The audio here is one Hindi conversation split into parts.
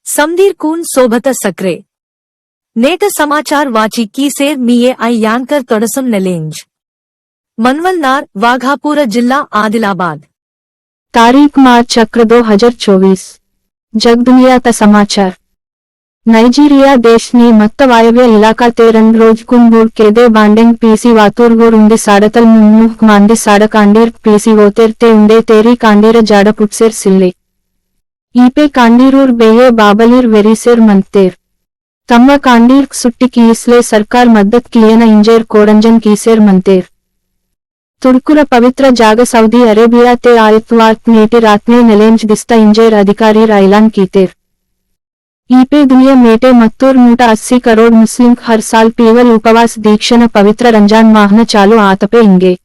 समधीर कून सोबत सक्रे नेट समाचार वाची कीसेर मीए आई यांकर तोडसम नेलेंज मनवलनार वाघापुर जिला आदिलाबाद तारीख मार्च चक्र 2024 जगदुनिया का समाचार नैजीरिया देश ने मत्त वायव्य इलाका तेरन रोज कुंबूर केदे बांडेंग पीसी वातूर्गोर उंडे साडतल मुन्नुह मांडे साड कांडीर पीसी वोतेरते उंडे तेरी कांडीर जाड पुट्सेर सिल्ले ईपे कांडीरूर बेये बाबलीर वेरीसेर मंतेर तम्म कांडीर सुट्टी कीसले सरकार मदद कियन इंजेर कोडंजन कीसेर मंतेर तुर्कुल पवित्र जाग सऊदी अरेबिया ते आयतवार नेटी रातने नेलेंज दिस्ता इंजेर अधिकारी ऐलान कीतेर ईपे दुनिया मेटे मत्तूर 180 करोड़ मुस्लिम हर साल पीवल उपवास दीक्षण पवित्र रंजान माहन चालू आतपे इंगे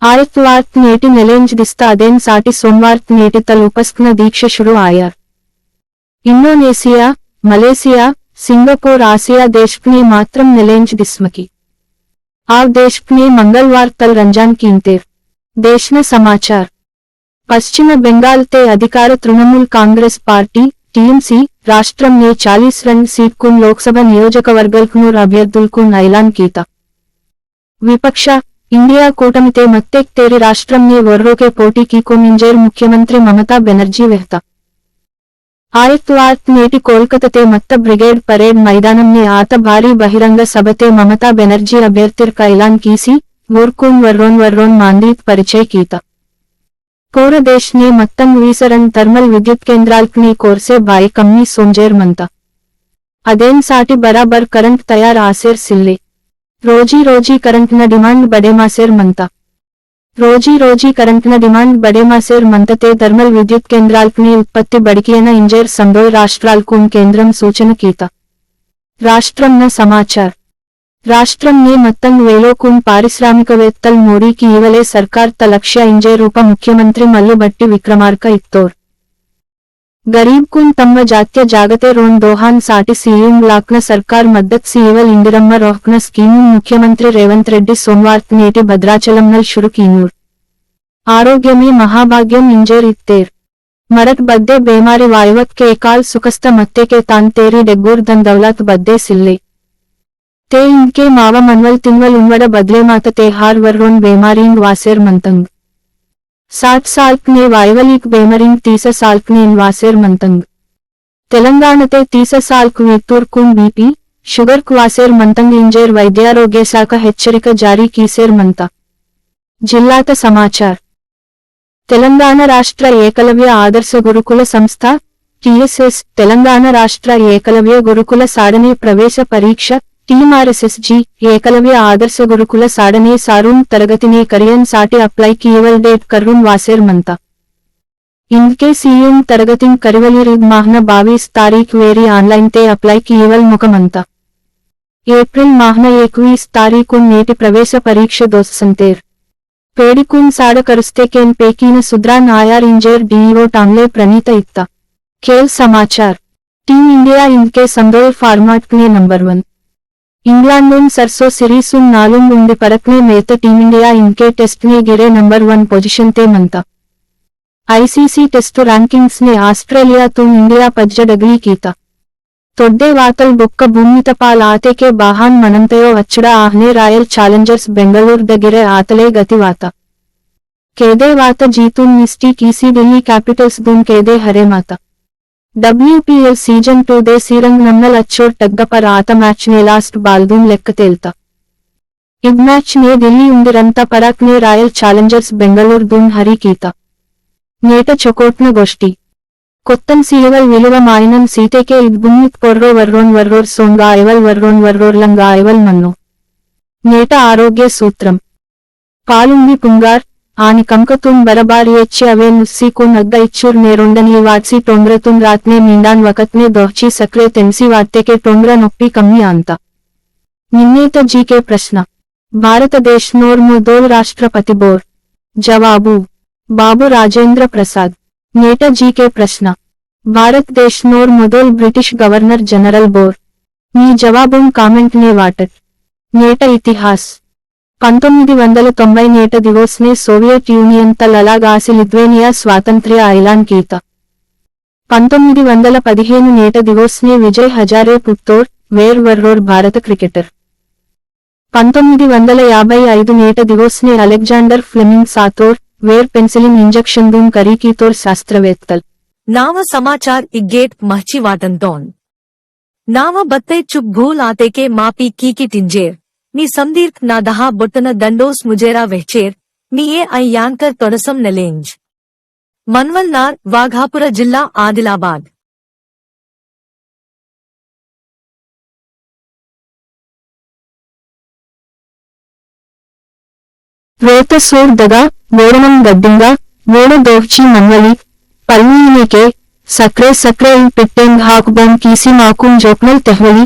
आयतवार नेटी नेलेंज दिस्ता अदेन साटी सोमवार नेटी तल उपस्कन दीक्ष शुरू आयर इंडोनेशिया मलेशिया सिंगापुर आसिया देशपने मात्रम नेलेंज दिस्मकी आव देशपने मंगलवार तल रंजान कींतेर देशना समाचार पश्चिम बंगाल ते अधिकार तृणमूल कांग्रेस पार्टी टीएमसी राष्ट्रम ने 40 रन सीट कुन लोकसभा नियोजकवर्गल अभ्यर्थुल कुन ऐलान कीता विपक्ष इंडिया कूटमिते मत्तेक तेरी राष्ट्रम ने वर्रो के पोटी की को मिंजेर मुख्यमंत्री ममता बनर्जी वेहता आयतवार नेटी कोलकाता ते मत्त ब्रिगेड परेड मैदानम ने आत भारी बहिरंग सभते ममता बनर्जी अभ्यर्थिर का ऐलान कीसी वोरकून वर्रोन मांदीत परिचय कीता पूरे देश ने मत्तंग 20 रन थर्मल विद्युत केंद्रालकनी कोरसे बाई कम्मी सोमजेर मंता अदेन साटी बराबर करंट तैयार आसेर सिल्ले रोजी करंट न डिमांड बडेमासेर मंता रोजी करंट न डिमांड बडेमासेर मंतते थर्मल विद्युत केंद्रालकनी उत्पत्ति बड़कियन इंजेर संभव राष्ट्रालकून केंद्रम सूचन कीता राष्ट्रम न समाचार राष्ट्रम ने मत्तंग वेलोकून पारिश्रामिकवेत्तल मोडी की इवले सरकार तलक्ष्य इंजेर उप मुख्यमंत्री मल्लु भट्टी विक्रमार्क इत्तोर गरीब कुन तम्म जात्य जागते रोन दोहान साटी सीएम लाक्न सरकार मदद सीवल इंदिरम्म रोहकन स्कीम मुख्यमंत्री रेवंत रेड्डी सोमवार नेटी भद्राचलम नल शुरू कीनूर आरोग्यमे महाभाग्यम इंजेर इत्तेर मरट बद्दे बेमारी वायुवत के एकाल सुकस्त मत्ते के तान तेरी डेग्गूर धन दौलत बद्दे सिल्ले ते इनके मावा मनवल तिनवल उन्वड बदले मात तेहार वर्रोन बेमारिंग वासेर मंतंग 60 साल्कने वायवलीक बेमरिंग 30 साल्कने वासेर मंतंग तेलंगाणते 30 साल्क वित्तूर कुन बीपी शुगर क्वासेर मंतंग इंजेर वैद्यारोग्य शाख हेच्चरिक जारी कीसेर मंता जिल्लात समाचार तेलंगाण राष्ट्र एकलव्य आदर्श गुरुकुल संस्था टीएसएस तेलंगाण राष्ट्र एकलव्य गुरुकुल साडने प्रवेश परीक्षा टीआरएसएसजी एकलव्य आदर्श गुरुकुल साडने सारून तरगतिने करियन साटी अप्लाई कीवल डेट करून वासेर मंता इनके सीएम तरगतिन करिवली माहन 22 तारीख वेरी ऑनलाइन ते अप्लाई कीवल मुखमंता एप्रिल माहन 21 तारीखुन नेटी प्रवेश परीक्षा दोसंतेर पेडिकुन साड करुस्ते केन पेकीन सुद्रान आयार इंजेर डीईओ टांगले प्रणीत इत्ता खेल समाचार टीम इंडिया इनके संदोल फॉर्मेट ने नंबर 1 इंग्लैंड सरसो सीरीज नालुंग उंडे परकने मेत टीम इंडिया इनके टेस्ट ने गिरे नंबर 1 पोजीशन ते मंता आईसीसी टेस्ट रैंकिंग्स ने ऑस्ट्रेलिया तुम इंडिया पज्ज डगली कीता तोड्डे वातल बुक्क भूमित पाल आते के बाहान मनंतयो अच्चड़ा आहने रॉयल चैलेंजर्स बेंगलुरु दगिरे आतले गतिवाता केदे वात जीतून मिस्टी कीसी दिल्ली कैपिटल्स दून केदे हरे माता WPL सीजन 2 दे सीरंग नम्नल अच्छोर टग्गपर आत मैच ने लास्ट बाल्दून लेक्क तेलता इद मैच ने दिल्ली उंदिरंता पराक ने रॉयल चैलेंजर्स बेंगलुरु दून हरी कीता नेट चोकोट्न गोष्टी कोत्तन सीवल विलुव मायनन सीते के इद बुम्मित पोर्रो वर्रोर सोंगा आयवल वर्रोर लंगा आयवल मन्नो नेट आरोग्य सूत्रम पालुंगी पुंगार आनी कंकतुन बरबारी एच्चे अवे नुस्सी कुन अग्ग इच्छूर नेरोंडनी वाटसी टोंग्रतुन रातने मींडान वकतने दोहची सक्रे तेंसी वाटते के टोंग्र नोप्पी कम्मी आंता निन्नेत जी के प्रश्न भारत देश नोर मुदोल राष्ट्रपति बोर जवाबु बाबू राजेंद्र प्रसाद नेट जी के प्रश्न भारत देश नोर मुदोल ब्रिटिश गवर्नर जनरल बोर मी जवाबुन कामेंट ने वाटत नेट इतिहास 1990 नेट दिवस ने सोवियत यूनियन तल अलगासी लिथुवेनिया स्वातंत्र्य ऐलान कीता 1915 నేట దివోస్నే విజయ్ హజారే పుత్తోర్ వేర్ వర్రోర్ భారత క్రికెటర్ 1955 నేట దివోస్నే అలెగ్జాండర్ ఫ్లెమింగ్ సాతోర్ వేర్ పెన్సిలిన్ ఇంజెక్షన్ దూన్ కరీకీతోర్ శాస్త్రవేత్తల్ नाव समाचार इग्गेट महची वाटंतोन नाव बत्ते चुप भूल आते के मापी की टिंजेर मी समदीर्घ ना दहा बुट्टन दंडोस मुजेरा वेहचेर मी ये अय्यांकर तोडसम नलेंज मन्वलनार वाघापुर जिल्ला आदिलाबाद రేత సోర్ దగా మోడనం గడ్డింగా మోడ దోర్చి మన్వలి పల్లీనికే సక్రే పిట్టెంగ్ హాకుబం కీసి మాకుం జోక్నల్ తెహ్వలి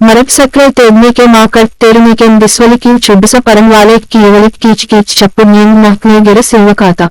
मरक सक्रे तेड़ने के माँ कर तेरने के दिस्वली की चुड्डसा परन वाले की वलिक कीच चप्पु नींद महकने गिर सिल्व खाता